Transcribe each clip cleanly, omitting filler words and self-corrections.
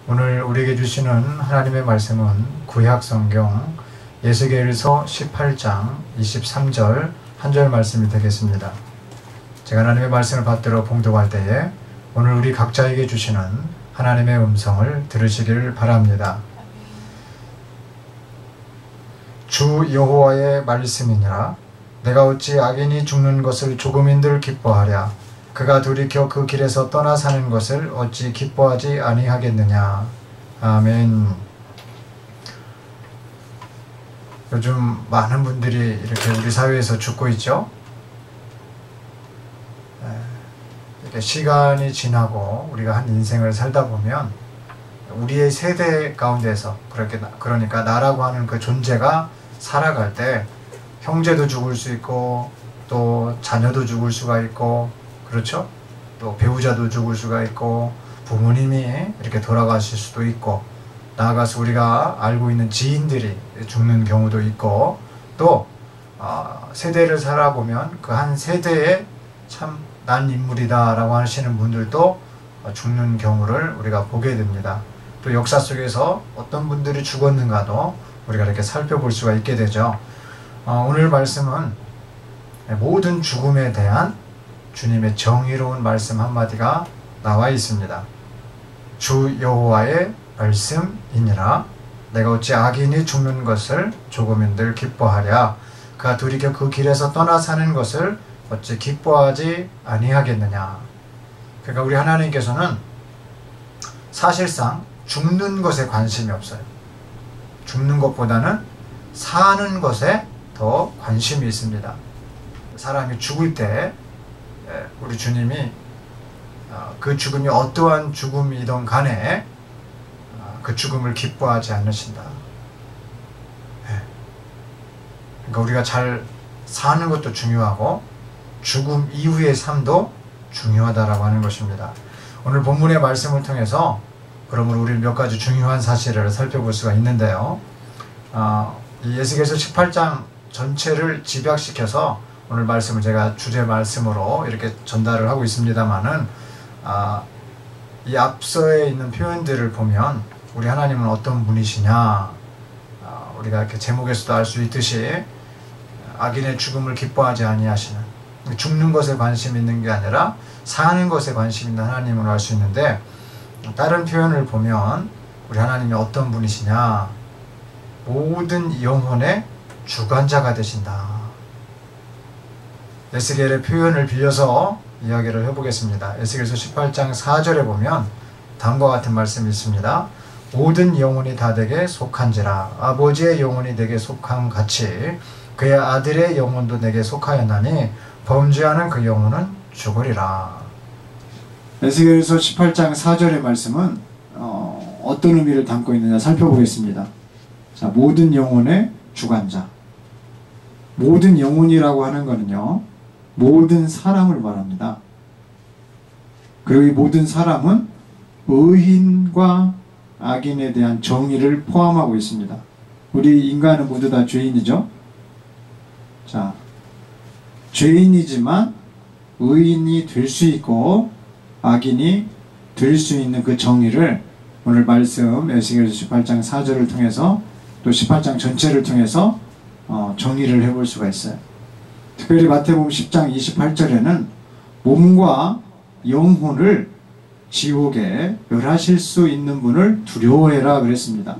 오늘 우리에게 주시는 하나님의 말씀은 구약성경 에스겔서 18장 23절 한 절 말씀이 되겠습니다. 제가 하나님의 말씀을 받들어 봉독할 때에 오늘 우리 각자에게 주시는 하나님의 음성을 들으시길 바랍니다. 주 여호와의 말씀이니라. 내가 어찌 악인이 죽는 것을 조금인들 기뻐하랴. 그가 돌이켜 그 길에서 떠나 사는 것을 어찌 기뻐하지 아니하겠느냐. 아멘. 요즘 많은 분들이 이렇게 우리 사회에서 죽고 있죠. 이렇게 시간이 지나고 우리가 한 인생을 살다 보면 우리의 세대 가운데서 그러니까 나라고 하는 그 존재가 살아갈 때 형제도 죽을 수 있고 또 자녀도 죽을 수가 있고, 그렇죠? 또 배우자도 죽을 수가 있고 부모님이 이렇게 돌아가실 수도 있고, 나아가서 우리가 알고 있는 지인들이 죽는 경우도 있고, 또 세대를 살아보면 그 한 세대에 참 난 인물이다 라고 하시는 분들도 죽는 경우를 우리가 보게 됩니다. 또 역사 속에서 어떤 분들이 죽었는가도 우리가 이렇게 살펴볼 수가 있게 되죠. 오늘 말씀은 모든 죽음에 대한 주님의 정의로운 말씀 한마디가 나와 있습니다. 주 여호와의 말씀이니라. 내가 어찌 악인이 죽는 것을 조금인들 기뻐하랴. 그가 돌이켜 그 길에서 떠나 사는 것을 어찌 기뻐하지 아니하겠느냐. 그러니까 우리 하나님께서는 사실상 죽는 것에 관심이 없어요. 죽는 것보다는 사는 것에 더 관심이 있습니다. 사람이 죽을 때 우리 주님이 그 죽음이 어떠한 죽음이든 간에 그 죽음을 기뻐하지 않으신다. 그러니까 우리가 잘 사는 것도 중요하고 죽음 이후의 삶도 중요하다라고 하는 것입니다. 오늘 본문의 말씀을 통해서 그러므로 우리는 몇 가지 중요한 사실을 살펴볼 수가 있는데요. 이 에스겔서 18장 전체를 집약시켜서 오늘 말씀을 제가 주제 말씀으로 이렇게 전달을 하고 있습니다만은, 이 앞서에 있는 표현들을 보면 우리 하나님은 어떤 분이시냐, 우리가 이렇게 제목에서도 알 수 있듯이 악인의 죽음을 기뻐하지 아니하시는, 죽는 것에 관심 있는 게 아니라 사는 것에 관심 있는 하나님을 알 수 있는데, 다른 표현을 보면 우리 하나님이 어떤 분이시냐, 모든 영혼의 주관자가 되신다. 에스겔의 표현을 빌려서 이야기를 해보겠습니다. 에스겔서 18장 4절에 보면 다음과 같은 말씀이 있습니다. 모든 영혼이 다 내게 속한지라. 아버지의 영혼이 내게 속한 같이 그의 아들의 영혼도 내게 속하였나니 범죄하는 그 영혼은 죽으리라. 에스겔서 18장 4절의 말씀은 어떤 의미를 담고 있느냐 살펴보겠습니다. 자, 모든 영혼의 주관자. 모든 영혼이라고 하는 것은요, 모든 사람을 말합니다. 그리고 이 모든 사람은 의인과 악인에 대한 정의를 포함하고 있습니다. 우리 인간은 모두 다 죄인이죠. 자, 죄인이지만 의인이 될 수 있고 악인이 될 수 있는 그 정의를 오늘 말씀 에스겔서 18장 4절을 통해서 또 18장 전체를 통해서 정의를 해볼 수가 있어요. 특별히 마태복음 10장 28절에는 몸과 영혼을 지옥에 멸하실 수 있는 분을 두려워해라 그랬습니다.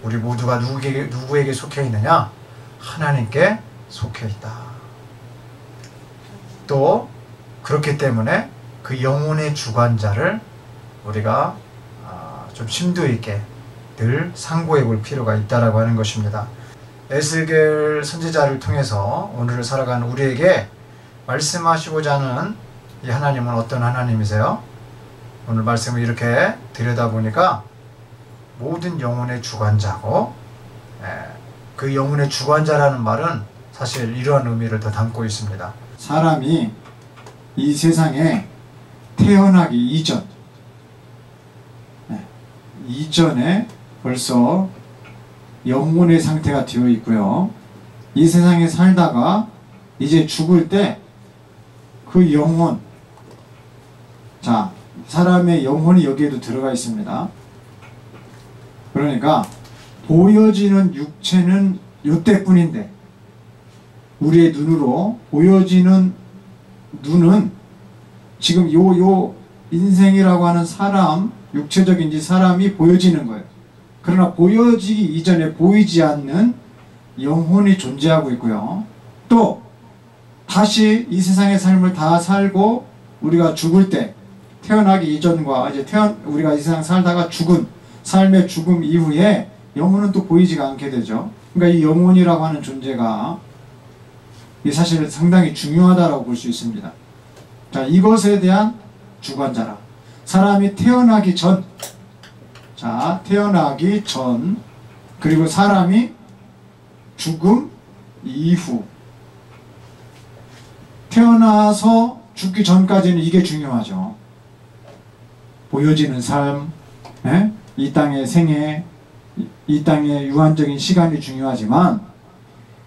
우리 모두가 누구에게 속해 있느냐? 하나님께 속해 있다. 또 그렇기 때문에 그 영혼의 주관자를 우리가 좀 심도 있게 늘 상고해 볼 필요가 있다라고 하는 것입니다. 에스겔 선지자를 통해서 오늘을 살아가는 우리에게 말씀하시고자 하는 이 하나님은 어떤 하나님이세요? 오늘 말씀을 이렇게 들여다보니까 모든 영혼의 주관자고, 그 영혼의 주관자라는 말은 사실 이러한 의미를 더 담고 있습니다. 사람이 이 세상에 태어나기 이전에 벌써 영혼의 상태가 되어 있고요. 이 세상에 살다가 이제 죽을 때 그 영혼, 자, 사람의 영혼이 여기에도 들어가 있습니다. 그러니까 보여지는 육체는 요때뿐인데 우리의 눈으로 보여지는 눈은 지금 요 인생이라고 하는 사람, 육체적인지 사람이 보여지는 거예요. 그러나 보여지기 이전에 보이지 않는 영혼이 존재하고 있고요. 또 다시 이 세상의 삶을 다 살고 우리가 죽을 때, 태어나기 이전과 이제 우리가 이 세상 살다가 죽은 삶의 죽음 이후에 영혼은 또 보이지가 않게 되죠. 그러니까 이 영혼이라고 하는 존재가 사실 상당히 중요하다고 볼 수 있습니다. 자, 이것에 대한 주관자라. 사람이 태어나기 전, 자, 태어나기 전, 그리고 사람이 죽음 이후, 태어나서 죽기 전까지는 이게 중요하죠. 보여지는 삶, 이 땅의 생애, 이 땅의 유한적인 시간이 중요하지만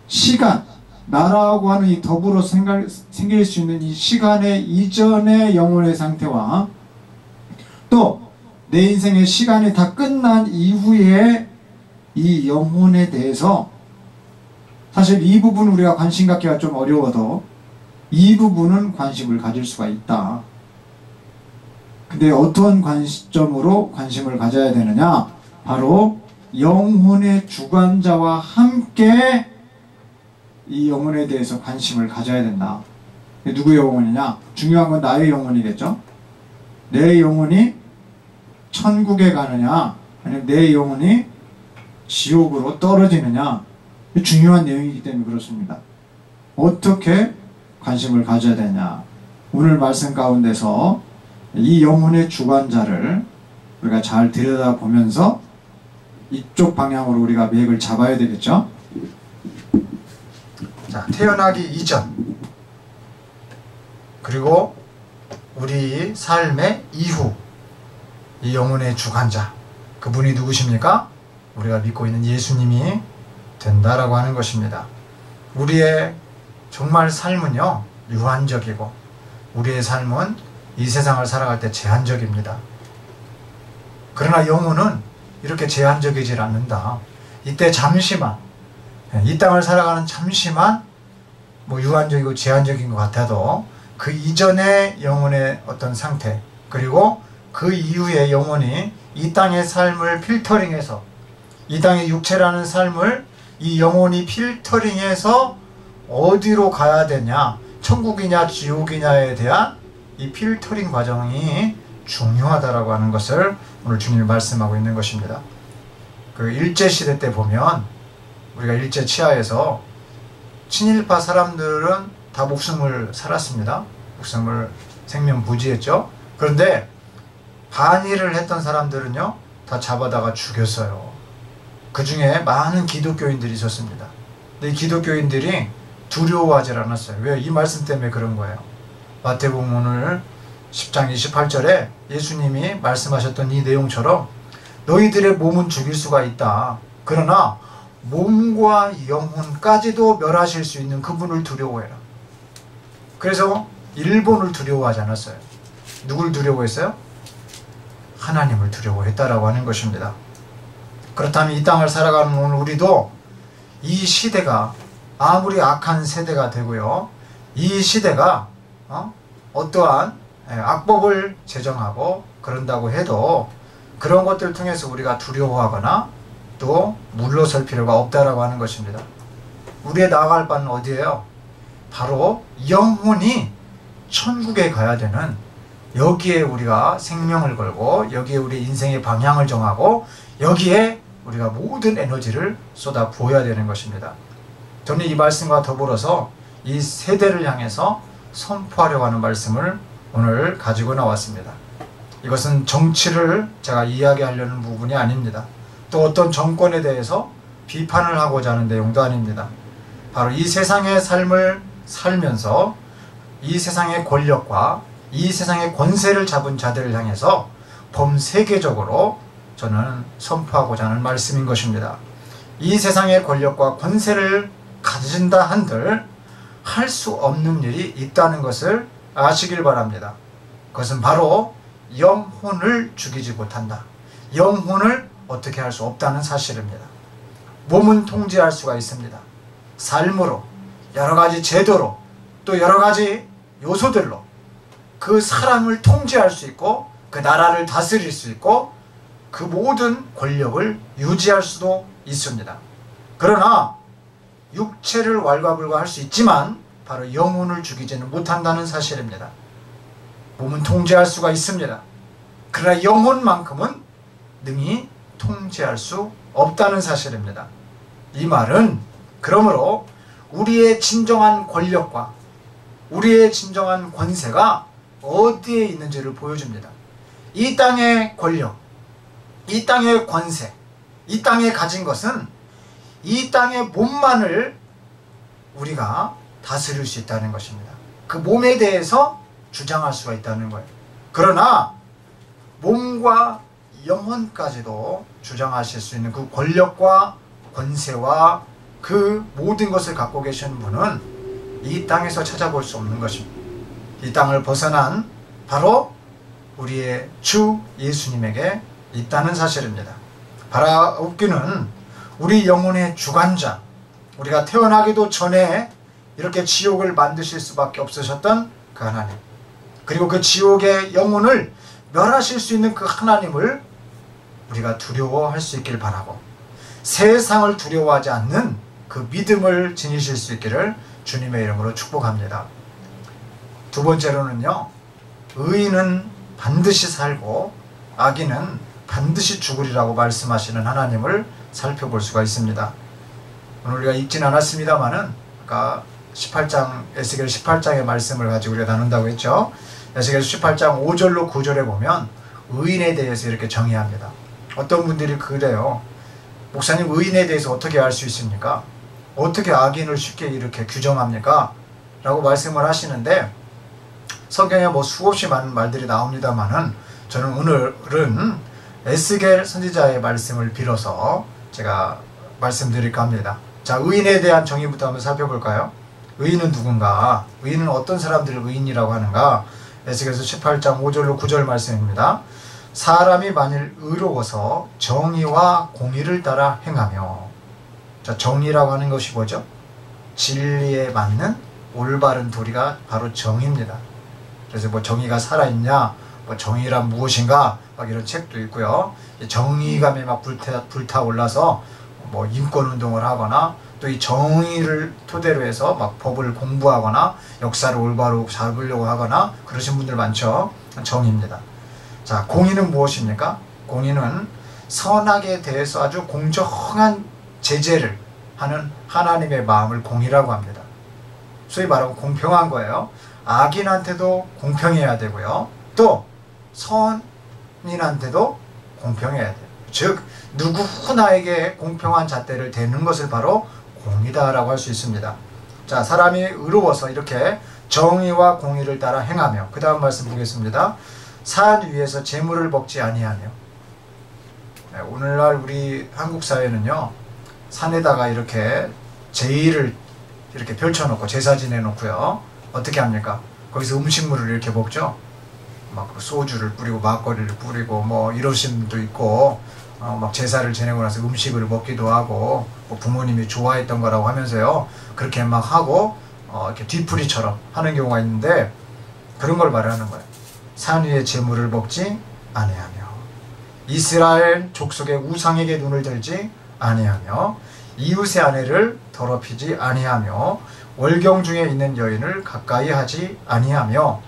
시간, 나라고 하는 이 더불어 생길 수 있는 이 시간의 이전의 영혼의 상태와 또 내 인생의 시간이 다 끝난 이후에 이 영혼에 대해서 사실 이 부분은 우리가 관심 갖기가 좀 어려워도 이 부분은 관심을 가질 수가 있다. 근데 어떤 관점으로 관심을 가져야 되느냐? 바로 영혼의 주관자와 함께 이 영혼에 대해서 관심을 가져야 된다. 누구의 영혼이냐? 중요한 건 나의 영혼이겠죠? 내 영혼이 천국에 가느냐 아니면 내 영혼이 지옥으로 떨어지느냐, 중요한 내용이기 때문에 그렇습니다. 어떻게 관심을 가져야 되냐, 오늘 말씀 가운데서 이 영혼의 주관자를 우리가 잘 들여다보면서 이쪽 방향으로 우리가 맥을 잡아야 되겠죠. 자, 태어나기 이전 그리고 우리 삶의 이후 이 영혼의 주관자, 그분이 누구십니까? 우리가 믿고 있는 예수님이 된다라고 하는 것입니다. 우리의 정말 삶은요 유한적이고 우리의 삶은 이 세상을 살아갈 때 제한적입니다. 그러나 영혼은 이렇게 제한적이질 않는다. 이때 잠시만, 이 땅을 살아가는 잠시만 유한적이고 제한적인 것 같아도 그 이전의 영혼의 어떤 상태, 그리고 그 이후의 영혼이 이 땅의 삶을 필터링해서, 이 땅의 육체라는 삶을 이 영혼이 필터링해서 어디로 가야 되냐, 천국이냐 지옥이냐에 대한 이 필터링 과정이 중요하다라고 하는 것을 오늘 주님이 말씀하고 있는 것입니다. 그 일제시대 때 보면 우리가 일제 치하에서 친일파 사람들은 다 목숨을 살았습니다. 목숨을 생명 부지했죠. 그런데 반일을 했던 사람들은요 다 잡아다가 죽였어요. 그 중에 많은 기독교인들이 있었습니다. 근데 이 기독교인들이 두려워하지 않았어요. 왜? 이 말씀 때문에 그런 거예요. 마태복음 오늘 10장 28절에 예수님이 말씀하셨던 이 내용처럼 너희들의 몸은 죽일 수가 있다. 그러나 몸과 영혼까지도 멸하실 수 있는 그분을 두려워해라. 그래서 일본을 두려워하지 않았어요. 누굴 두려워했어요? 하나님을 두려워했다라고 하는 것입니다. 그렇다면 이 땅을 살아가는 오늘 우리도 이 시대가 아무리 악한 세대가 되고요, 이 시대가 어떠한 악법을 제정하고 그런다고 해도 그런 것들을 통해서 우리가 두려워하거나 또 물러설 필요가 없다라고 하는 것입니다. 우리의 나아갈 바는 어디예요? 바로 영혼이 천국에 가야 되는, 여기에 우리가 생명을 걸고 여기에 우리 인생의 방향을 정하고 여기에 우리가 모든 에너지를 쏟아 부어야 되는 것입니다. 저는 이 말씀과 더불어서 이 세대를 향해서 선포하려고 하는 말씀을 오늘 가지고 나왔습니다. 이것은 정치를 제가 이야기하려는 부분이 아닙니다. 또 어떤 정권에 대해서 비판을 하고자 하는 내용도 아닙니다. 바로 이 세상의 삶을 살면서 이 세상의 권력과 이 세상의 권세를 잡은 자들을 향해서 범세계적으로 저는 선포하고자 하는 말씀인 것입니다. 이 세상의 권력과 권세를 가진다 한들 할 수 없는 일이 있다는 것을 아시길 바랍니다. 그것은 바로 영혼을 죽이지 못한다. 영혼을 어떻게 할 수 없다는 사실입니다. 몸은 통제할 수가 있습니다. 삶으로, 여러 가지 제도로, 또 여러 가지 요소들로 그 사람을 통제할 수 있고 그 나라를 다스릴 수 있고 그 모든 권력을 유지할 수도 있습니다. 그러나 육체를 왈가불가할 수 있지만 바로 영혼을 죽이지는 못한다는 사실입니다. 몸은 통제할 수가 있습니다. 그러나 영혼만큼은 능히 통제할 수 없다는 사실입니다. 이 말은 그러므로 우리의 진정한 권력과 우리의 진정한 권세가 어디에 있는지를 보여줍니다. 이 땅의 권력, 이 땅의 권세, 이 땅에 가진 것은 이 땅의 몸만을 우리가 다스릴 수 있다는 것입니다. 그 몸에 대해서 주장할 수가 있다는 거예요. 그러나 몸과 영혼까지도 주장하실 수 있는 그 권력과 권세와 그 모든 것을 갖고 계신 분은 이 땅에서 찾아볼 수 없는 것입니다. 이 땅을 벗어난 바로 우리의 주 예수님에게 있다는 사실입니다. 바라옵기는 우리 영혼의 주관자, 우리가 태어나기도 전에 이렇게 지옥을 만드실 수밖에 없으셨던 그 하나님, 그리고 그 지옥의 영혼을 멸하실 수 있는 그 하나님을 우리가 두려워할 수 있길 바라고, 세상을 두려워하지 않는 그 믿음을 지니실 수 있기를 주님의 이름으로 축복합니다. 두 번째로는요, 의인은 반드시 살고 악인은 반드시 죽으리라고 말씀하시는 하나님을 살펴볼 수가 있습니다. 오늘 우리가 읽진 않았습니다만은 아까 18장, 에스겔 18장의 말씀을 가지고 우리가 나눈다고 했죠. 에스겔 18장 5절로 9절에 보면 의인에 대해서 이렇게 정의합니다. 어떤 분들이 그래요. 목사님, 의인에 대해서 어떻게 알 수 있습니까? 어떻게 악인을 쉽게 이렇게 규정합니까? 라고 말씀을 하시는데, 성경에 뭐 수없이 많은 말들이 나옵니다만은 저는 오늘은 에스겔 선지자의 말씀을 빌어서 제가 말씀드릴까 합니다. 자, 의인에 대한 정의부터 한번 살펴볼까요? 의인은 누군가? 의인은 어떤 사람들을 의인이라고 하는가? 에스겔서 18장 5절로 9절 말씀입니다. 사람이 만일 의로워서 정의와 공의를 따라 행하며, 자, 정의라고 하는 것이 뭐죠? 진리에 맞는 올바른 도리가 바로 정의입니다. 그래서 뭐 정의가 살아있냐, 뭐 정의란 무엇인가, 막 이런 책도 있고요. 정의감에 막 불타올라서 뭐 인권운동을 하거나 또 이 정의를 토대로 해서 막 법을 공부하거나 역사를 올바로 잡으려고 하거나 그러신 분들 많죠. 정의입니다. 자, 공의는 무엇입니까? 공의는 선악에 대해서 아주 공정한 제재를 하는 하나님의 마음을 공의라고 합니다. 소위 말하면 공평한 거예요. 악인한테도 공평해야 되고요. 또 선인한테도 공평해야 돼요. 즉 누구나에게 공평한 잣대를 대는 것을 바로 공의다라고 할 수 있습니다. 자, 사람이 의로워서 이렇게 정의와 공의를 따라 행하며, 그 다음 말씀 보겠습니다. 산 위에서 재물을 먹지 아니하며. 네, 오늘날 우리 한국 사회는요, 산에다가 이렇게 제의를 이렇게 펼쳐놓고 제사 지내놓고요, 어떻게 합니까? 거기서 음식물을 이렇게 먹죠. 막 소주를 뿌리고 막걸리를 뿌리고 뭐 이러신 분도 있고, 막 제사를 지내고 나서 음식을 먹기도 하고, 뭐 부모님이 좋아했던 거라고 하면서요, 그렇게 막 하고 이렇게 뒤풀이처럼 하는 경우가 있는데, 그런 걸 말하는 거예요. 산 위의 재물을 먹지 아니하며, 이스라엘 족속의 우상에게 눈을 들지 아니하며, 이웃의 아내를 더럽히지 아니하며, 월경 중에 있는 여인을 가까이 하지 아니하며.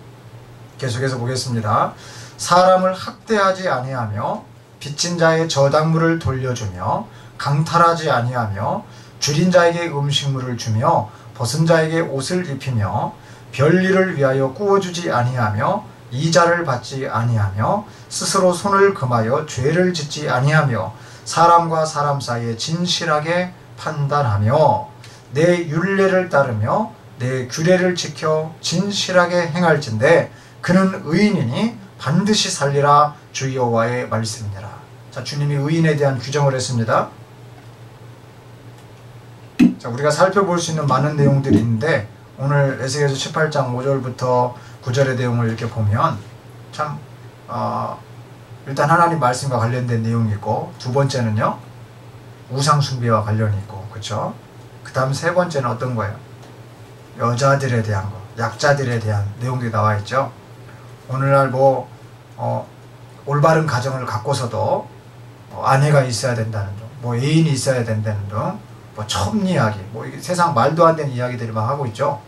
계속해서 보겠습니다. 사람을 학대하지 아니하며, 빚진 자의 저당물을 돌려주며, 강탈하지 아니하며, 줄인 자에게 음식물을 주며, 벗은 자에게 옷을 입히며, 별일을 위하여 꾸어주지 아니하며, 이자를 받지 아니하며, 스스로 손을 금하여 죄를 짓지 아니하며, 사람과 사람 사이에 진실하게 판단하며, 내 율례를 따르며 내 규례를 지켜 진실하게 행할진대 그는 의인이니 반드시 살리라. 주 여호와의 말씀이니라. 자, 주님이 의인에 대한 규정을 했습니다. 자, 우리가 살펴볼 수 있는 많은 내용들이 있는데, 오늘 에스겔서 18장 5절부터 9절의 내용을 이렇게 보면 참 일단 하나님 말씀과 관련된 내용이 있고, 두 번째는요 우상 숭배와 관련이 있고, 그렇죠? 그 다음 세 번째는 어떤 거예요? 여자들에 대한 거, 약자들에 대한 내용들이 나와 있죠. 오늘날 올바른 가정을 갖고서도 아내가 있어야 된다는 등, 애인이 있어야 된다는 등, 첩리이야기, 세상 말도 안 되는 이야기들을 막 하고 있죠.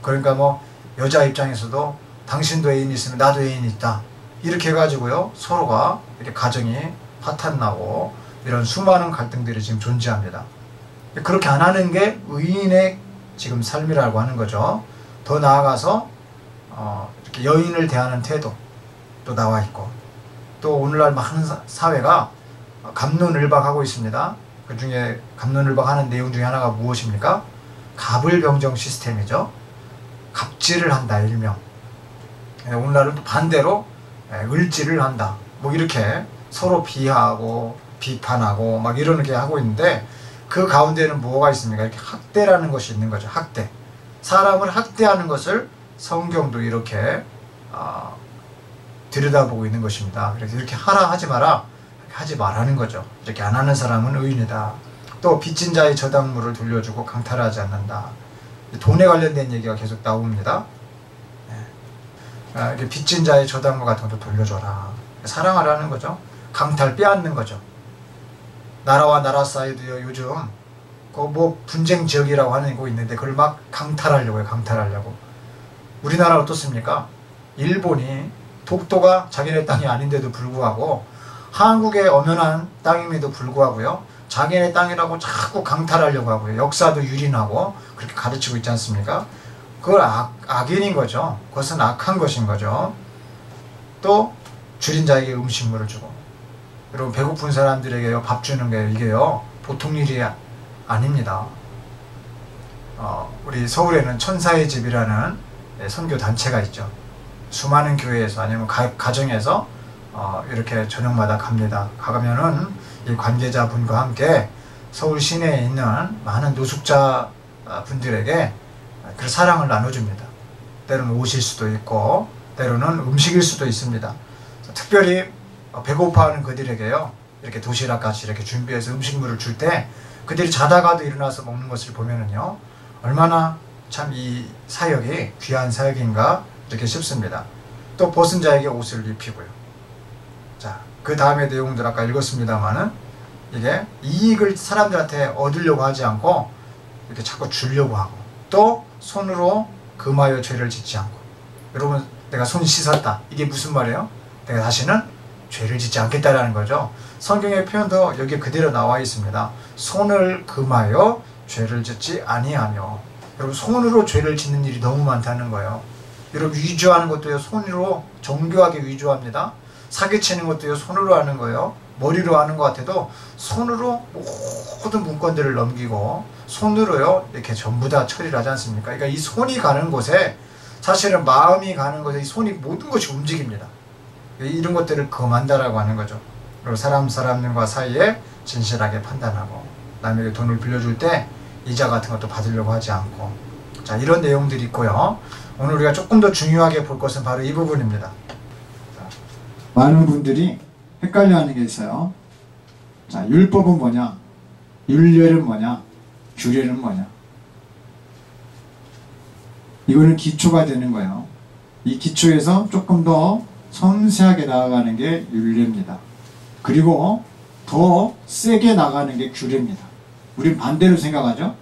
그러니까 여자 입장에서도 당신도 애인이 있으면 나도 애인이 있다, 이렇게 해가지고요 서로가 이렇게 가정이 파탄나고 이런 수많은 갈등들이 지금 존재합니다. 그렇게 안 하는 게 의인의 지금 삶이라고 하는 거죠. 더 나아가서 이렇게 여인을 대하는 태도도 나와 있고, 또 오늘날 많은 사회가 갑론을박하고 있습니다. 그 중에 갑론을박하는 내용 중에 하나가 무엇입니까? 갑을병정 시스템이죠. 갑질을 한다, 일명. 오늘날은 또 반대로 을질을 한다, 이렇게 서로 비하하고 비판하고 막 이렇게 하고 있는데, 그 가운데는 뭐가 있습니까? 이렇게 학대라는 것이 있는 거죠. 학대. 사람을 학대하는 것을 성경도 이렇게 들여다보고 있는 것입니다. 그래서 이렇게 하라 하지 마라, 하지 말라는 거죠. 이렇게 안 하는 사람은 의인이다. 또 빚진 자의 저당물을 돌려주고 강탈하지 않는다. 돈에 관련된 얘기가 계속 나옵니다. 이렇게 빚진 자의 저당물 같은 것도 돌려줘라. 사랑하라는 거죠. 강탈, 빼앗는 거죠. 나라와 나라 사이도 요즘 분쟁 지역이라고 하는 곳 있는데 그걸 막 강탈하려고 해요. 강탈하려고. 우리나라 어떻습니까? 일본이 독도가 자기네 땅이 아닌데도 불구하고, 한국의 엄연한 땅임에도 불구하고요 자기네 땅이라고 자꾸 강탈하려고 하고요. 역사도 유린하고 그렇게 가르치고 있지 않습니까? 그걸 악인인 거죠. 그것은 악한 것인 거죠. 또 줄인 자에게 음식물을 주고, 여러분 배고픈 사람들에게 밥 주는 게 이게요 보통 일이 아닙니다. 우리 서울에는 천사의 집이라는 선교 단체가 있죠. 수많은 교회에서 아니면 가정에서 이렇게 저녁마다 갑니다. 가면은 이 관계자분과 함께 서울 시내에 있는 많은 노숙자 분들에게 그 사랑을 나눠줍니다. 때로는 옷일 수도 있고 때로는 음식일 수도 있습니다. 특별히 배고파하는 그들에게요 이렇게 도시락같이 이렇게 준비해서 음식물을 줄 때 그들이 자다가도 일어나서 먹는 것을 보면은요 얼마나 참 이 사역이 귀한 사역인가 이렇게 싶습니다. 또 벗은 자에게 옷을 입히고요. 자, 그 다음의 내용들 아까 읽었습니다만은 이게 이익을 사람들한테 얻으려고 하지 않고 이렇게 자꾸 주려고 하고, 또 손으로 금하여 죄를 짓지 않고. 여러분, 내가 손 씻었다, 이게 무슨 말이에요? 내가 다시는 죄를 짓지 않겠다라는 거죠. 성경의 표현도 여기 그대로 나와 있습니다. 손을 금하여 죄를 짓지 아니하며. 여러분, 손으로 죄를 짓는 일이 너무 많다는 거예요. 여러분, 위조하는 것도요 손으로 정교하게 위조합니다. 사기치는 것도요 손으로 하는 거예요. 머리로 하는 것 같아도 손으로 모든 문건들을 넘기고 손으로요 이렇게 전부 다 처리를 하지 않습니까? 그러니까 이 손이 가는 곳에, 사실은 마음이 가는 곳에 이 손이 모든 것이 움직입니다. 이런 것들을 금한다라고 하는 거죠. 그리고 사람들과 사이에 진실하게 판단하고, 남에게 돈을 빌려줄 때 이자 같은 것도 받으려고 하지 않고. 자, 이런 내용들이 있고요. 오늘 우리가 조금 더 중요하게 볼 것은 바로 이 부분입니다. 많은 분들이 헷갈려하는 게 있어요. 자, 율법은 뭐냐? 율례는 뭐냐? 규례는 뭐냐? 이거는 기초가 되는 거예요. 이 기초에서 조금 더 섬세하게 나아가는 게 율례입니다. 그리고 더 세게 나가는 게 규례입니다. 우린 반대로 생각하죠?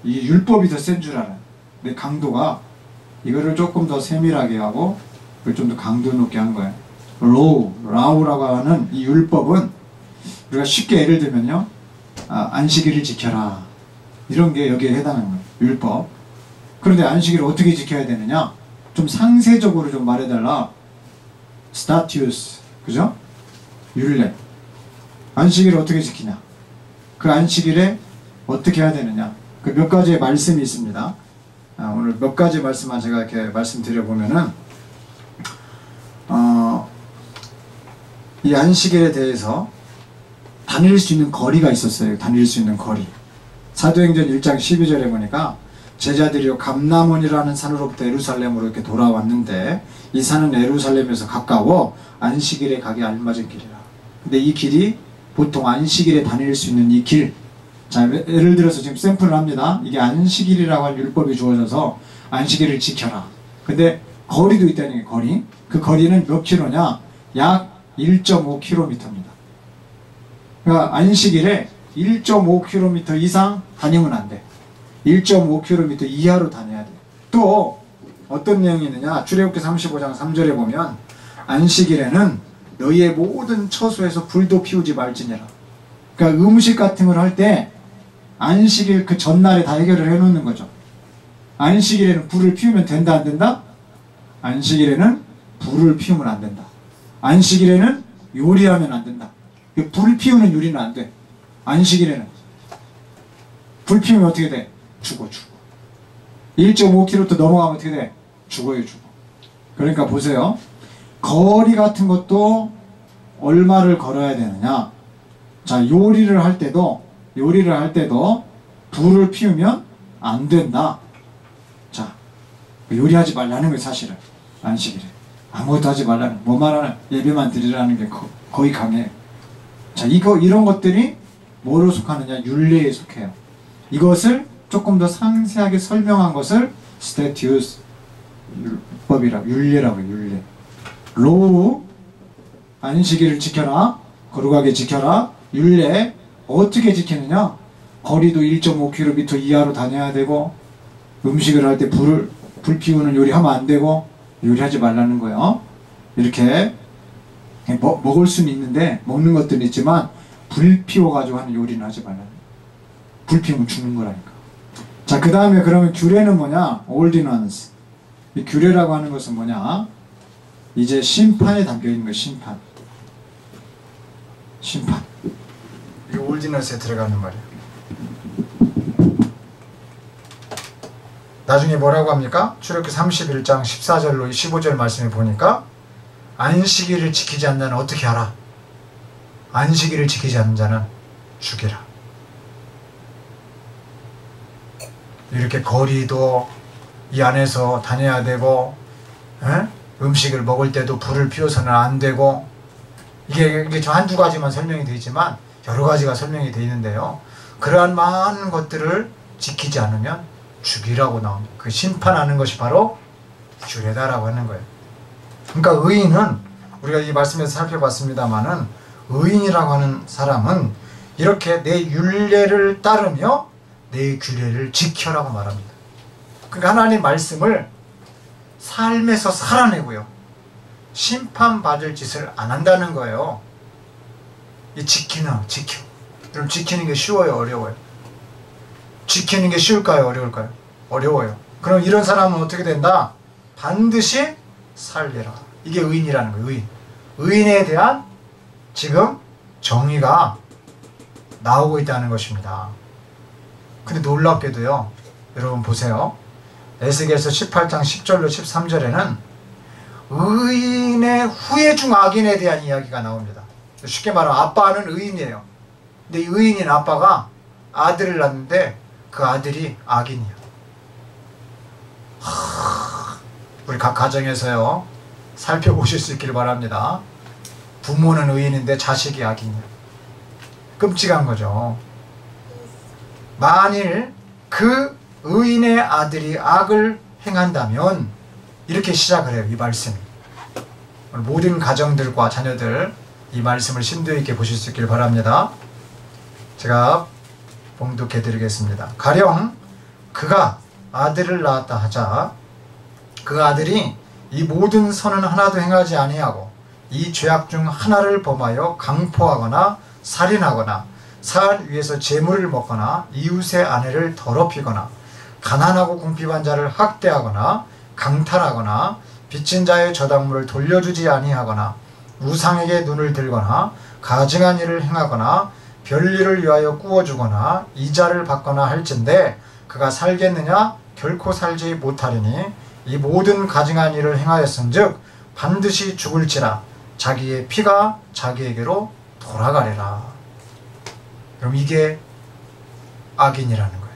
이 율법이 더 센 줄 알아요. 근데 강도가 이거를 조금 더 세밀하게 하고 그걸 좀 더 강도 높게 한 거예요. 라우라고 하는 이 율법은 우리가 쉽게 예를 들면요, 안식일을 지켜라, 이런 게 여기에 해당하는 거예요. 율법. 그런데 안식일을 어떻게 지켜야 되느냐? 좀 상세적으로 좀 말해달라. 스타튜스, 그죠? 율례. 안식일을 어떻게 지키냐? 그 안식일에 어떻게 해야 되느냐? 그 몇 가지의 말씀이 있습니다. 오늘 몇 가지 말씀만 제가 이렇게 말씀드려보면은, 이 안식일에 대해서 다닐 수 있는 거리가 있었어요. 다닐 수 있는 거리. 사도행전 1장 12절에 보니까 제자들이 감람원이라는 산으로부터 예루살렘으로 이렇게 돌아왔는데 이 산은 예루살렘에서 가까워 안식일에 가기 알맞은 길이라. 근데 이 길이 보통 안식일에 다닐 수 있는 이 길, 자 예를 들어서 지금 샘플을 합니다. 이게 안식일이라고 하는 율법이 주어져서 안식일을 지켜라. 근데 거리도 있다는 게 거리. 그 거리는 몇 킬로냐? 약 1.5km입니다. 그러니까 안식일에 1.5km 이상 다니면 안 돼. 1.5km 이하로 다녀야 돼. 또 어떤 내용이 있느냐? 출애굽기 35장 3절에 보면 안식일에는 너희의 모든 처소에서 불도 피우지 말지니라. 그러니까 음식 같은 걸 할 때 안식일 그 전날에 다 해결을 해놓는 거죠. 안식일에는 불을 피우면 된다 안 된다? 안식일에는 불을 피우면 안 된다. 안식일에는 요리하면 안 된다. 불 피우는 요리는 안 돼. 안식일에는 불 피우면 어떻게 돼? 죽어. 1.5km 넘어가면 어떻게 돼? 죽어요. 그러니까 보세요. 거리 같은 것도 얼마를 걸어야 되느냐? 자, 요리를 할 때도 불을 피우면 안 된다. 자, 요리하지 말라는 거예요, 사실은. 안식일에. 아무것도 하지 말라는, 뭐만 하나 예배만 드리라는 게 거의 강해요. 자, 이런 것들이 뭐로 속하느냐? 율례에 속해요. 이것을 조금 더 상세하게 설명한 것을 스태튜스, 율법이라고, 율례라고 해요, 율례. 로우, 안식일을 지켜라, 거룩하게 지켜라. 율례, 어떻게 지키느냐? 거리도 1.5km 이하로 다녀야 되고, 음식을 할 때 불 피우는 요리하면 안 되고, 요리하지 말라는 거예요. 이렇게 먹을 수는 있는데, 먹는 것들은 있지만 불 피워가지고 하는 요리는 하지 말라는 거예요. 불 피우면 죽는 거라니까. 자, 그 다음에 그러면 규례는 뭐냐? ordinance. 이 규례라고 하는 것은 뭐냐? 이제 심판에 담겨있는 거예요. 심판. 이게 ordinance에 들어가는 말이에요. 나중에 뭐라고 합니까? 출애굽기 31장 14절로 15절 말씀에 보니까 안식일을 지키지 않는 자는 어떻게 하라? 안식일을 지키지 않는 자는 죽이라. 이렇게 거리도 이 안에서 다녀야 되고, 음식을 먹을 때도 불을 피워서는 안 되고, 이게 저 한두 가지만 설명이 되어 있지만 여러 가지가 설명이 되어 있는데요. 그러한 많은 것들을 지키지 않으면 죽이라고 나옵니다. 그 심판하는 것이 바로 규례다라고 하는 거예요. 그러니까 의인은, 우리가 이 말씀에서 살펴봤습니다마는, 의인이라고 하는 사람은 이렇게 내 율례를 따르며 내 규례를 지켜라고 말합니다. 그러니까 하나님 말씀을 삶에서 살아내고요, 심판받을 짓을 안 한다는 거예요. 이 지켜. 그럼 지키는 게 쉬워요, 어려워요? 지키는 게 쉬울까요, 어려울까요? 어려워요. 그럼 이런 사람은 어떻게 된다? 반드시 살리라. 이게 의인이라는 거예요. 의인에 대한 지금 정의가 나오고 있다는 것입니다. 근데 놀랍게도요, 여러분 보세요. 에스겔서 18장 10절로 13절에는 의인의 후회 중 악인에 대한 이야기가 나옵니다. 쉽게 말하면 아빠는 의인이에요. 근데 이 의인인 아빠가 아들을 낳는데 그 아들이 악인이에요. 우리 각 가정에서요, 살펴보실 수 있기를 바랍니다. 부모는 의인인데 자식이 악인이에요. 끔찍한 거죠. 만일 그 의인의 아들이 악을 행한다면, 이렇게 시작을 해요, 이 말씀이. 모든 가정들과 자녀들 이 말씀을 심도 있게 보실 수 있기를 바랍니다. 제가 봉독해 드리겠습니다. 가령 그가 아들을 낳았다 하자, 그 아들이 이 모든 선은 하나도 행하지 아니하고 이 죄악 중 하나를 범하여 강포하거나 살인하거나 산 위에서 재물을 먹거나 이웃의 아내를 더럽히거나 가난하고 궁핍한 자를 학대하거나 강탈하거나 빚진 자의 저당물을 돌려주지 아니하거나 우상에게 눈을 들거나 가증한 일을 행하거나 별일을 위하여 꾸어주거나 이자를 받거나 할진대 그가 살겠느냐? 결코 살지 못하리니 이 모든 가증한 일을 행하였은즉 반드시 죽을지라 자기의 피가 자기에게로 돌아가리라. 그럼 이게 악인이라는 거예요.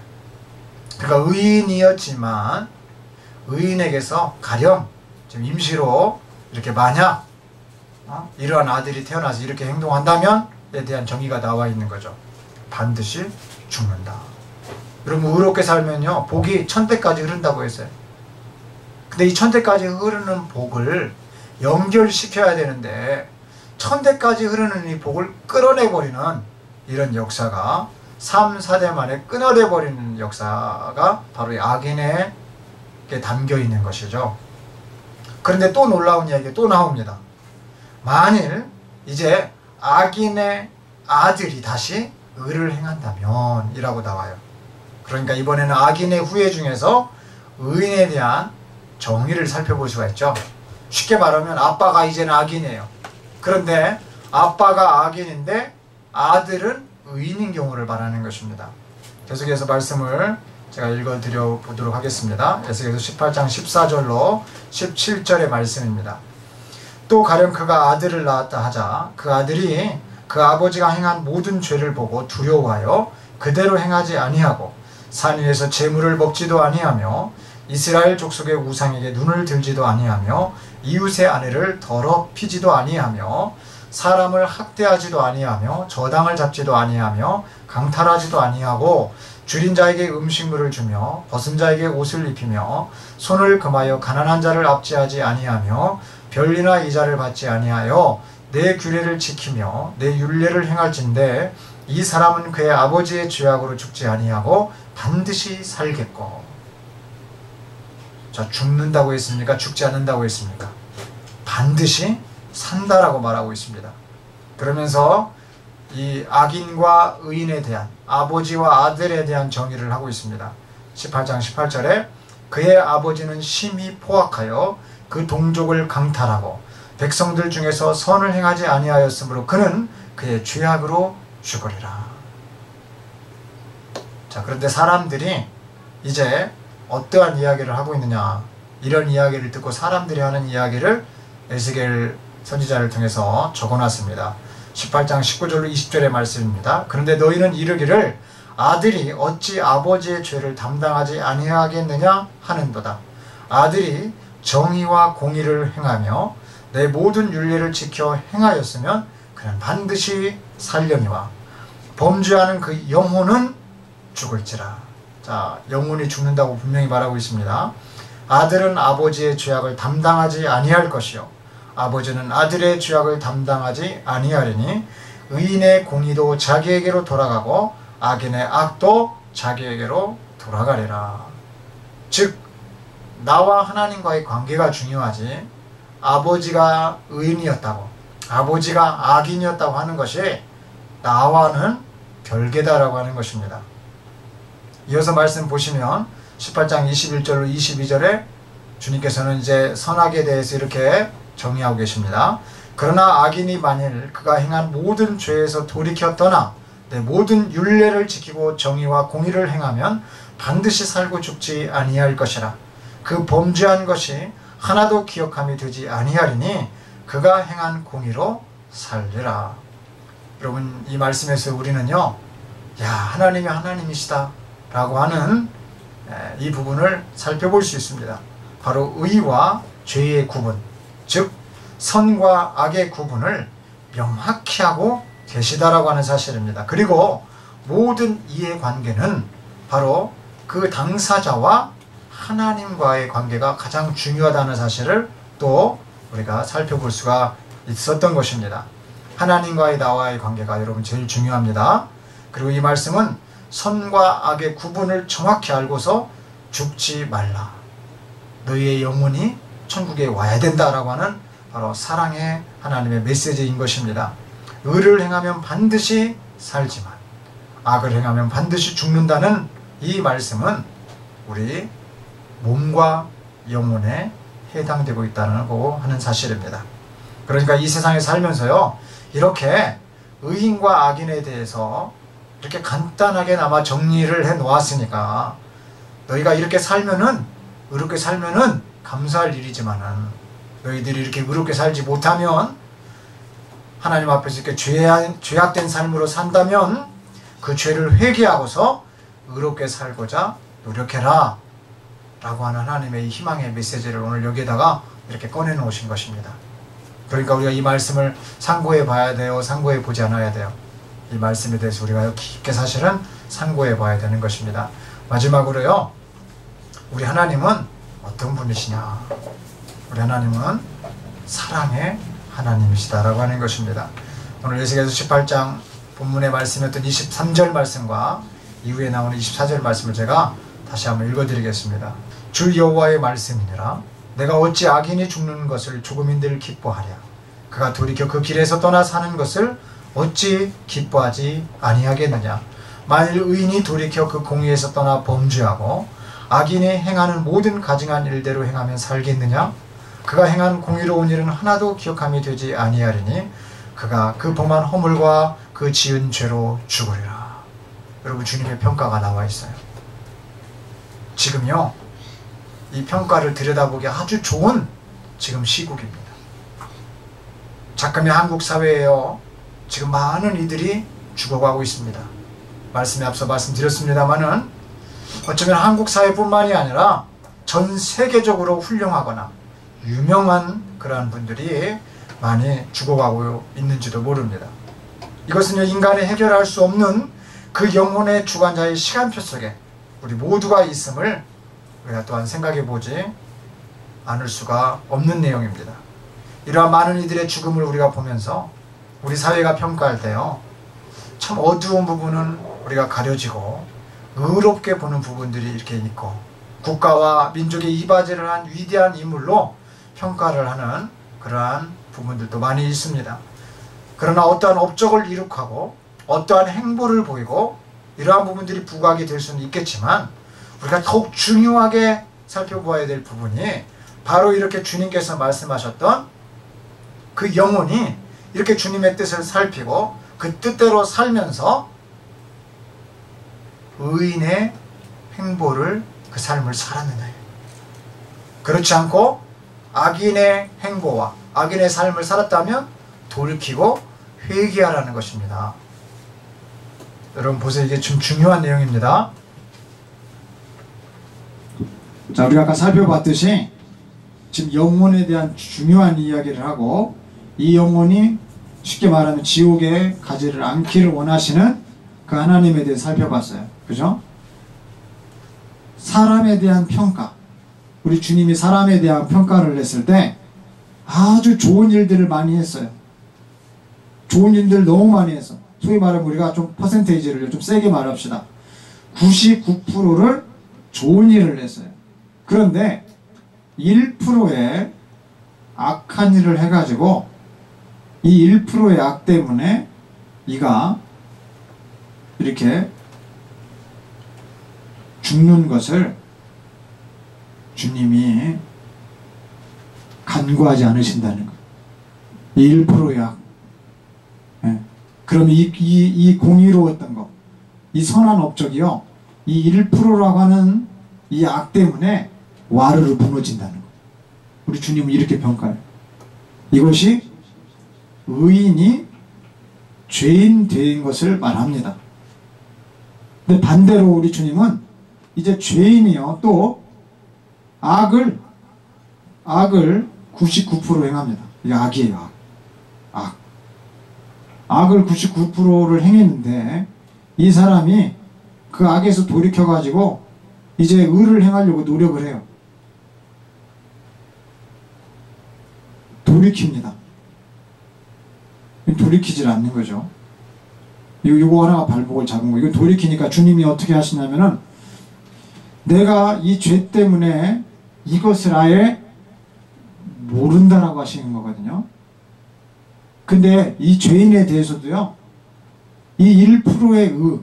그러니까 의인이었지만 의인에게서 가령 지금 임시로 이렇게 만약 이러한 아들이 태어나서 이렇게 행동한다면에 대한 정의가 나와 있는 거죠. 반드시 죽는다. 여러분 의롭게 살면요 복이 천대까지 흐른다고 했어요. 근데 이 천대까지 흐르는 복을 연결시켜야 되는데 천대까지 흐르는 이 복을 끌어내버리는 이런 역사가 3, 4대 만에 끊어내버리는 역사가 바로 이 악인에게 담겨있는 것이죠. 그런데 또 놀라운 이야기가 또 나옵니다. 만일 이제 악인의 아들이 다시 의를 행한다면 이라고 나와요. 그러니까 이번에는 악인의 후예 중에서 의인에 대한 정의를 살펴볼 수가 있죠. 쉽게 말하면 아빠가 이제는 악인이에요. 그런데 아빠가 악인인데 아들은 의인인 경우를 말하는 것입니다. 계속해서 말씀을 제가 읽어드려 보도록 하겠습니다. 에스겔서 18장 14절로 17절의 말씀입니다. 또 가령 그가 아들을 낳았다 하자 그 아들이 그 아버지가 행한 모든 죄를 보고 두려워하여 그대로 행하지 아니하고 산 위에서 재물을 먹지도 아니하며 이스라엘 족속의 우상에게 눈을 들지도 아니하며 이웃의 아내를 더럽히지도 아니하며 사람을 학대하지도 아니하며 저당을 잡지도 아니하며 강탈하지도 아니하고 줄인 자에게 음식물을 주며 벗은 자에게 옷을 입히며 손을 금하여 가난한 자를 압제하지 아니하며 별리나 이자를 받지 아니하여 내 규례를 지키며 내 율례를 행할진대 이 사람은 그의 아버지의 죄악으로 죽지 아니하고 반드시 살겠고. 자, 죽는다고 했습니까? 죽지 않는다고 했습니까? 반드시 산다라고 말하고 있습니다. 그러면서 이 악인과 의인에 대한 아버지와 아들에 대한 정의를 하고 있습니다. 18장 18절에 그의 아버지는 심히 포악하여 그 동족을 강탈하고 백성들 중에서 선을 행하지 아니하였으므로 그는 그의 죄악으로 죽으리라. 자, 그런데 사람들이 이제 어떠한 이야기를 하고 있느냐, 이런 이야기를 듣고 사람들이 하는 이야기를 에스겔 선지자를 통해서 적어놨습니다. 18장 19절로 20절의 말씀입니다. 그런데 너희는 이르기를 아들이 어찌 아버지의 죄를 담당하지 아니하겠느냐 하는도다. 아들이 정의와 공의를 행하며 내 모든 윤례를 지켜 행하였으면 그는 반드시 살려니와 범죄하는 그 영혼은 죽을지라. 자, 영혼이 죽는다고 분명히 말하고 있습니다. 아들은 아버지의 죄악을 담당하지 아니할 것이요 아버지는 아들의 죄악을 담당하지 아니하리니 의인의 공의도 자기에게로 돌아가고 악인의 악도 자기에게로 돌아가리라. 즉 나와 하나님과의 관계가 중요하지 아버지가 의인이었다고 아버지가 악인이었다고 하는 것이 나와는 별개다라고 하는 것입니다. 이어서 말씀 보시면 18장 21절로 22절에 주님께서는 이제 선악에 대해서 이렇게 정의하고 계십니다. 그러나 악인이 만일 그가 행한 모든 죄에서 돌이켜 떠나 내 모든 율례를 지키고 정의와 공의를 행하면 반드시 살고 죽지 아니할 것이라. 그 범죄한 것이 하나도 기억함이 되지 아니하리니 그가 행한 공의로 살리라. 여러분 이 말씀에서 우리는요, 야 하나님이 하나님이시다 라고 하는 이 부분을 살펴볼 수 있습니다. 바로 의와 죄의 구분, 즉 선과 악의 구분을 명확히 하고 계시다라고 하는 사실입니다. 그리고 모든 이해관계는 바로 그 당사자와 하나님과의 관계가 가장 중요하다는 사실을 또 우리가 살펴볼 수가 있었던 것입니다. 하나님과의 나와의 관계가 여러분 제일 중요합니다. 그리고 이 말씀은 선과 악의 구분을 정확히 알고서 죽지 말라. 너희의 영혼이 천국에 와야 된다라고 하는 바로 사랑의 하나님의 메시지인 것입니다. 의를 행하면 반드시 살지만 악을 행하면 반드시 죽는다는 이 말씀은 우리 몸과 영혼에 해당되고 있다고 하는 사실입니다. 그러니까 이 세상에 살면서요, 이렇게 의인과 악인에 대해서 이렇게 간단하게나마 정리를 해 놓았으니까 너희가 이렇게 살면은, 의롭게 살면은 감사할 일이지만은 너희들이 이렇게 의롭게 살지 못하면, 하나님 앞에서 이렇게 죄악된 삶으로 산다면 그 죄를 회개하고서 의롭게 살고자 노력해라 라고 하는 하나님의 이 희망의 메시지를 오늘 여기에다가 이렇게 꺼내 놓으신 것입니다. 그러니까 우리가 이 말씀을 상고해 봐야 돼요? 상고해 보지 않아야 돼요? 이 말씀에 대해서 우리가 깊게 사실은 상고해 봐야 되는 것입니다. 마지막으로요, 우리 하나님은 어떤 분이시냐? 우리 하나님은 사랑의 하나님이시다라고 하는 것입니다. 오늘 에스겔서 18장 본문의 말씀이었던 23절 말씀과 이후에 나오는 24절 말씀을 제가 다시 한번 읽어드리겠습니다. 주 여호와의 말씀이니라. 내가 어찌 악인이 죽는 것을 조금인들 기뻐하랴. 그가 돌이켜 그 길에서 떠나 사는 것을 어찌 기뻐하지 아니하겠느냐. 만일 의인이 돌이켜 그 공의에서 떠나 범죄하고 악인이 행하는 모든 가증한 일대로 행하면 살겠느냐. 그가 행한 공의로운 일은 하나도 기억함이 되지 아니하리니 그가 그 범한 허물과 그 지은 죄로 죽으리라. 여러분, 주님의 평가가 나와 있어요. 지금요, 이 평가를 들여다보기 아주 좋은 지금 시국입니다. 잠깐의 한국 사회에요, 지금 많은 이들이 죽어가고 있습니다. 말씀에 앞서 말씀드렸습니다마는 어쩌면 한국 사회뿐만이 아니라 전 세계적으로 훌륭하거나 유명한 그러한 분들이 많이 죽어가고 있는지도 모릅니다. 이것은 인간이 해결할 수 없는 그 영혼의 주관자의 시간표 속에 우리 모두가 있음을 우리가 또한 생각해 보지 않을 수가 없는 내용입니다. 이러한 많은 이들의 죽음을 우리가 보면서 우리 사회가 평가할 때요, 참 어두운 부분은 우리가 가려지고 의롭게 보는 부분들이 이렇게 있고 국가와 민족의 이바지를 한 위대한 인물로 평가를 하는 그러한 부분들도 많이 있습니다. 그러나 어떠한 업적을 이룩하고 어떠한 행보를 보이고 이러한 부분들이 부각이 될 수는 있겠지만 우리가 더욱 중요하게 살펴보아야 될 부분이 바로 이렇게 주님께서 말씀하셨던 그 영혼이 이렇게 주님의 뜻을 살피고 그 뜻대로 살면서 의인의 행보를, 그 삶을 살았느냐예요. 그렇지 않고 악인의 행보와 악인의 삶을 살았다면 돌이키고 회개하라는 것입니다. 여러분 보세요. 이게 좀 중요한 내용입니다. 자, 우리가 아까 살펴봤듯이 지금 영혼에 대한 중요한 이야기를 하고, 이 영혼이 쉽게 말하면 지옥에 가지를 않기를 원하시는 그 하나님에 대해 살펴봤어요. 그죠? 사람에 대한 평가, 우리 주님이 사람에 대한 평가를 했을 때 아주 좋은 일들을 많이 했어요. 좋은 일들 너무 많이 했어. 소위 말하면 우리가 좀 퍼센테이지를 좀 세게 말합시다. 99%를 좋은 일을 했어요. 그런데 1%의 악한 일을 해가지고 이 1%의 악 때문에 이가 이렇게 죽는 것을 주님이 간구하지 않으신다는 거예요. 이 1%의 악. 예. 그럼 이 공의로웠던 거, 이 선한 업적이요, 이 1%라고 하는 이 악 때문에 와르르 무너진다는 거. 우리 주님은 이렇게 평가해요. 이것이 의인이 죄인 된 것을 말합니다. 근데 반대로 우리 주님은 이제 죄인이요, 또 악을 99% 행합니다. 이게 악이에요. 악을 99%를 행했는데 이 사람이 그 악에서 돌이켜가지고 이제 의를 행하려고 노력을 해요. 돌이킵니다. 돌이키질 않는 거죠. 이거 하나가 발목을 잡은 거. 이거 돌이키니까 주님이 어떻게 하시냐면은 내가 이 죄 때문에 이것을 아예 모른다라고 하시는 거거든요. 근데 이 죄인에 대해서도요, 이 1%의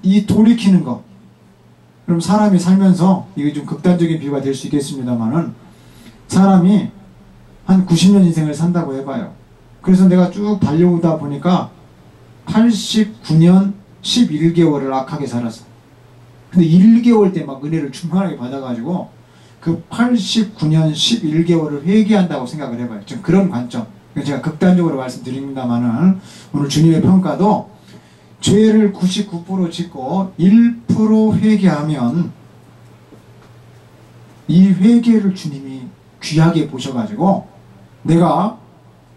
이 돌이키는 거. 그럼 사람이 살면서, 이게 좀 극단적인 비유가 될 수 있겠습니다만은, 사람이 한 90년 인생을 산다고 해봐요. 그래서 내가 쭉 달려오다 보니까 89년 11개월을 악하게 살았어. 근데 1개월 때 막 은혜를 충만하게 받아가지고 그 89년 11개월을 회개한다고 생각을 해봐요. 지금 그런 관점. 제가 극단적으로 말씀드립니다만은 오늘 주님의 평가도 죄를 99% 짓고 1% 회개하면 이 회개를 주님이 귀하게 보셔가지고 내가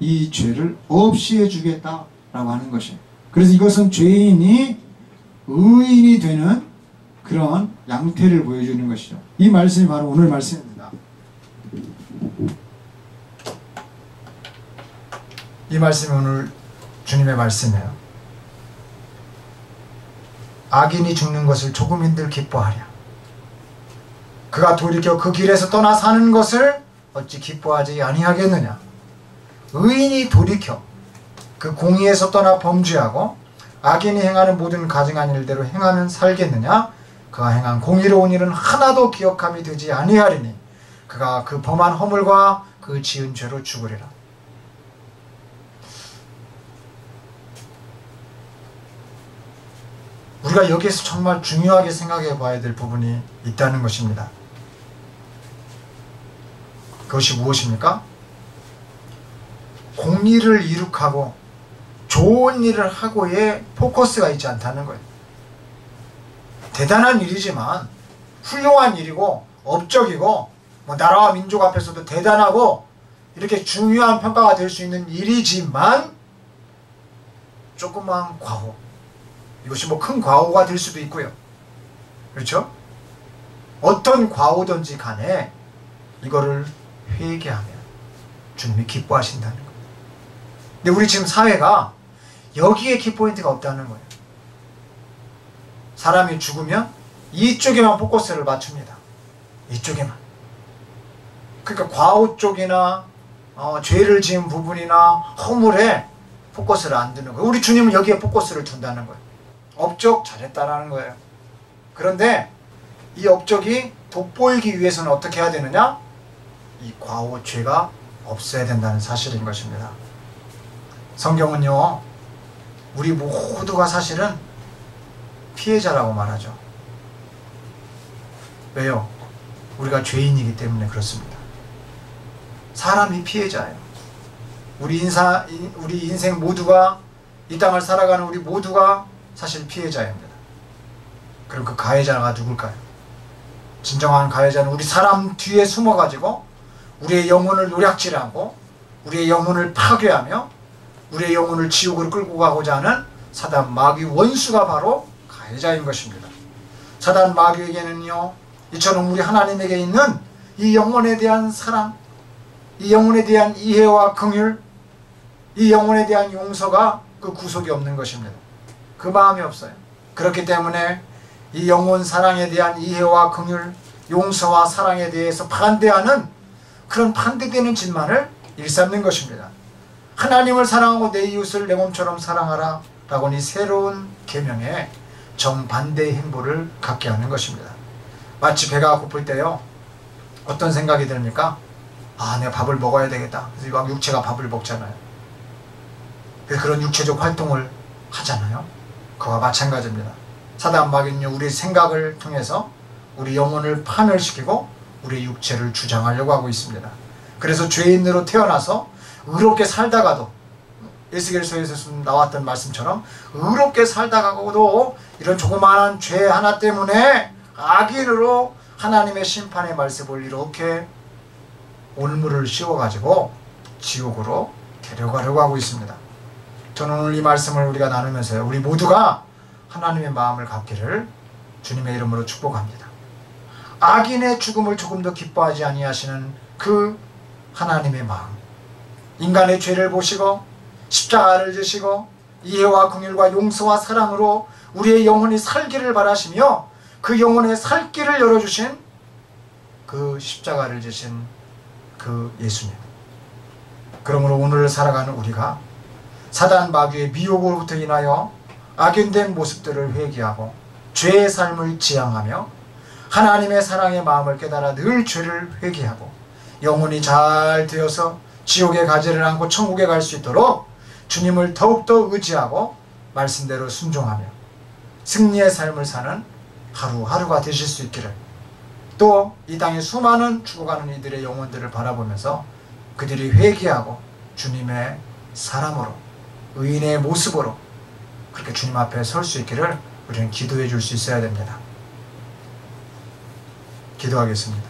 이 죄를 없이 해주겠다라고 하는 것이에요. 그래서 이것은 죄인이 의인이 되는 그런 양태를 보여주는 것이죠. 이 말씀이 바로 오늘 말씀입니다. 이 말씀이 오늘 주님의 말씀이에요. 악인이 죽는 것을 조금인들 기뻐하랴. 그가 돌이켜 그 길에서 떠나 사는 것을 어찌 기뻐하지 아니하겠느냐. 의인이 돌이켜 그 공의에서 떠나 범죄하고 악인이 행하는 모든 가증한 일대로 행하면 살겠느냐. 그가 행한 공의로운 일은 하나도 기억함이 되지 아니하리니 그가 그 범한 허물과 그 지은 죄로 죽으리라. 우리가 여기에서 정말 중요하게 생각해 봐야 될 부분이 있다는 것입니다. 그것이 무엇입니까? 공의를 이룩하고 좋은 일을 하고의 포커스가 있지 않다는 거예요. 대단한 일이지만 훌륭한 일이고 업적이고 나라와 민족 앞에서도 대단하고 이렇게 중요한 평가가 될 수 있는 일이지만 조그만 과오, 이것이 큰 과오가 될 수도 있고요. 그렇죠? 어떤 과오든지 간에 이거를 회개하면 주님이 기뻐하신다는 거예요. 근데 우리 지금 사회가 여기에 키포인트가 없다는 거예요. 사람이 죽으면 이쪽에만 포커스를 맞춥니다. 이쪽에만. 그러니까 과오 쪽이나 죄를 지은 부분이나 허물에 포커스를 안 두는 거예요. 우리 주님은 여기에 포커스를 둔다는 거예요. 업적 잘했다라는 거예요. 그런데 이 업적이 돋보이기 위해서는 어떻게 해야 되느냐? 이 과오, 죄가 없어야 된다는 사실인 것입니다. 성경은요, 우리 모두가 사실은 피해자라고 말하죠. 왜요? 우리가 죄인이기 때문에 그렇습니다. 사람이 피해자예요. 우리 인생 모두가, 이 땅을 살아가는 우리 모두가 사실 피해자입니다. 그럼 그 가해자가 누굴까요? 진정한 가해자는 우리 사람 뒤에 숨어가지고 우리의 영혼을 노략질하고 우리의 영혼을 파괴하며 우리의 영혼을 지옥으로 끌고 가고자 하는 사단 마귀 원수가 바로 가해자인 것입니다. 사단 마귀에게는요, 이처럼 우리 하나님에게 있는 이 영혼에 대한 사랑, 이 영혼에 대한 이해와 긍휼, 이 영혼에 대한 용서가 그 구속이 없는 것입니다. 그 마음이 없어요. 그렇기 때문에 이 영혼 사랑에 대한 이해와 긍휼, 용서와 사랑에 대해서 반대하는 그런 반대되는 짓만을 일삼는 것입니다. 하나님을 사랑하고 내 이웃을 내 몸처럼 사랑하라 라고는 이 새로운 계명에 정반대의 행보를 갖게 하는 것입니다. 마치 배가 고플 때요, 어떤 생각이 듭니까? 내가 밥을 먹어야 되겠다. 그래서 막 육체가 밥을 먹잖아요. 그래서 그런 육체적 활동을 하잖아요. 그와 마찬가지입니다. 사단 마귀는요, 우리 생각을 통해서 우리 영혼을 파멸시키고 우리 육체를 주장하려고 하고 있습니다. 그래서 죄인으로 태어나서 의롭게 살다가도, 에스겔서에서 나왔던 말씀처럼 의롭게 살다가도 이런 조그마한 죄 하나 때문에 악인으로 하나님의 심판의 말씀을 이렇게 올무를 씌워가지고 지옥으로 데려가려고 하고 있습니다. 저는 오늘 이 말씀을 우리가 나누면서 우리 모두가 하나님의 마음을 갖기를 주님의 이름으로 축복합니다. 악인의 죽음을 조금 더 기뻐하지 아니하시는 그 하나님의 마음, 인간의 죄를 보시고 십자가를 지시고 이해와 긍휼과 용서와 사랑으로 우리의 영혼이 살기를 바라시며 그 영혼의 살 길을 열어주신 그 십자가를 지신 그 예수님. 그러므로 오늘 살아가는 우리가 사단 마귀의 미혹으로부터 인하여 악인된 모습들을 회개하고 죄의 삶을 지향하며 하나님의 사랑의 마음을 깨달아 늘 죄를 회개하고 영혼이 잘 되어서 지옥의 가지를 안고 천국에 갈 수 있도록 주님을 더욱더 의지하고 말씀대로 순종하며 승리의 삶을 사는 하루하루가 되실 수 있기를, 또 이 땅에 수많은 죽어가는 이들의 영혼들을 바라보면서 그들이 회개하고 주님의 사람으로, 의인의 모습으로 그렇게 주님 앞에 설 수 있기를 우리는 기도해 줄 수 있어야 됩니다. 기도하겠습니다.